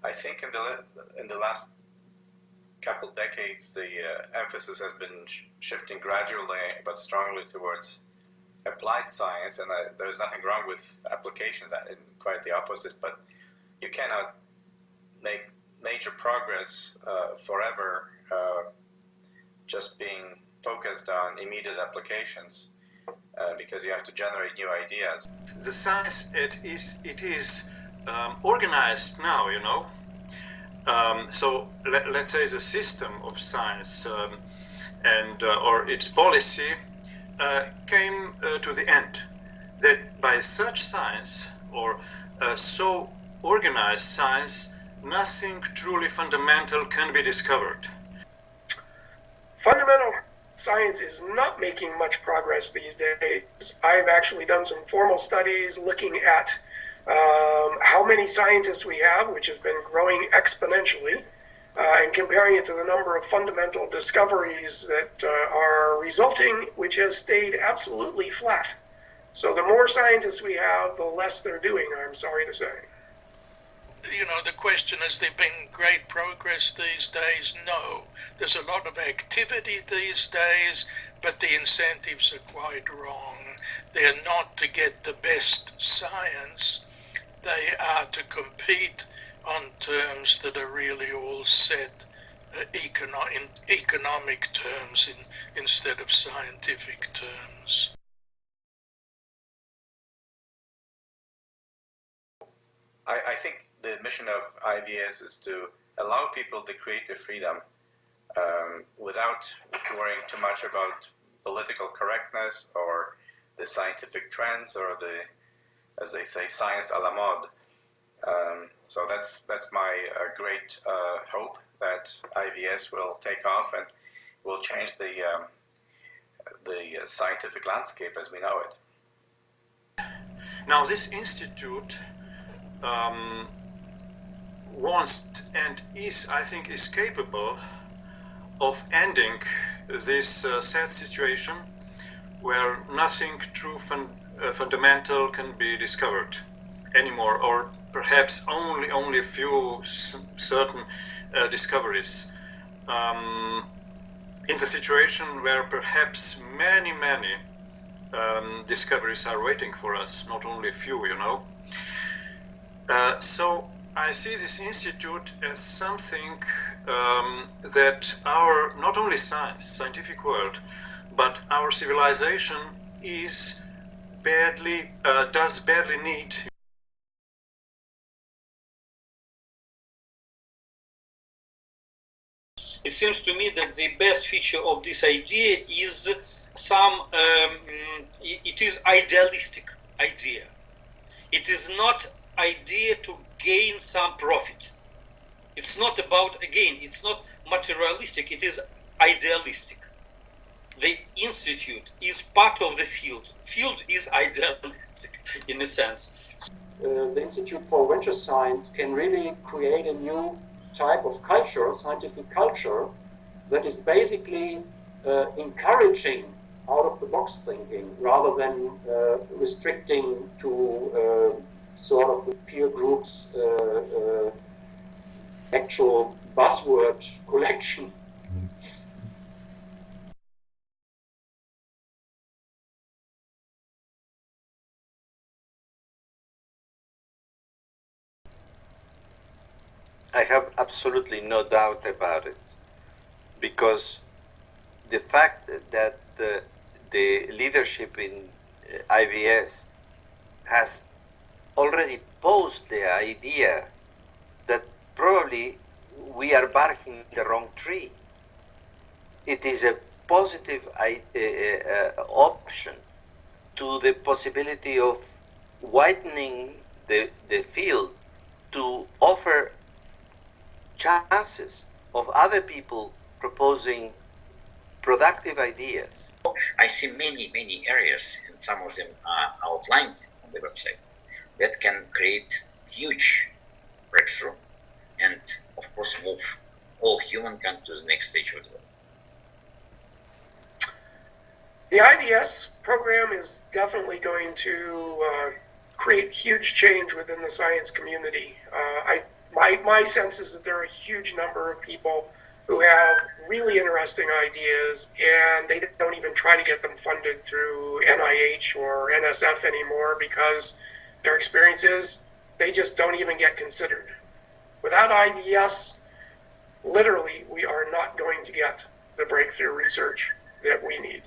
I think in the last couple decades, the emphasis has been shifting gradually but strongly towards applied science, and there's nothing wrong with applications, quite the opposite, but you cannot make major progress forever just being focused on immediate applications because you have to generate new ideas. The science, it is organized now, you know. So let's say the system of science and or its policy came to the end. That by such science or so organized science, nothing truly fundamental can be discovered. Fundamental science is not making much progress these days. I've actually done some formal studies looking at how many scientists we have, which has been growing exponentially, and comparing it to the number of fundamental discoveries that are resulting, which has stayed absolutely flat. So the more scientists we have, the less they're doing, I'm sorry to say. You know, the question, has there been great progress these days? No. There's a lot of activity these days, but the incentives are quite wrong. They're not to get the best science. They are to compete on terms that are really all set in economic terms instead of scientific terms. I think the mission of IVS is to allow people the creative freedom without worrying too much about political correctness or the scientific trends or the, as they say, science a la mode. So that's my great hope that IVS will take off and will change the scientific landscape as we know it. Now this institute wants and is, I think, is capable of ending this sad situation where nothing true fundamental can be discovered anymore, or perhaps only a few certain discoveries. In the situation where perhaps many discoveries are waiting for us, not only a few, you know. So I see this institute as something that our, not only scientific world, but our civilization is does badly need. It seems to me that the best feature of this idea is it is idealistic idea. It is not idea to gain some profit. It's not about, again, it's not materialistic, it is idealistic. The institute is part of the field. Field is idealistic in a sense. The Institute for Venture Science can really create a new type of culture, scientific culture, that is basically encouraging out-of-the-box thinking rather than restricting to sort of the peer group's actual buzzword collection. I have absolutely no doubt about it, because the fact that the leadership in IVS has already posed the idea that probably we are barking the wrong tree. It is a positive option to the possibility of widening the field to offer chances of other people proposing productive ideas. I see many areas, and some of them are outlined on the website, that can create huge breakthrough and, of course, move all humankind to the next stage of development. The IVS program is definitely going to create huge change within the science community. my sense is that there are a huge number of people who have really interesting ideas, and they don't even try to get them funded through NIH or NSF anymore because their experience is they just don't even get considered. Without IVS, literally, we are not going to get the breakthrough research that we need.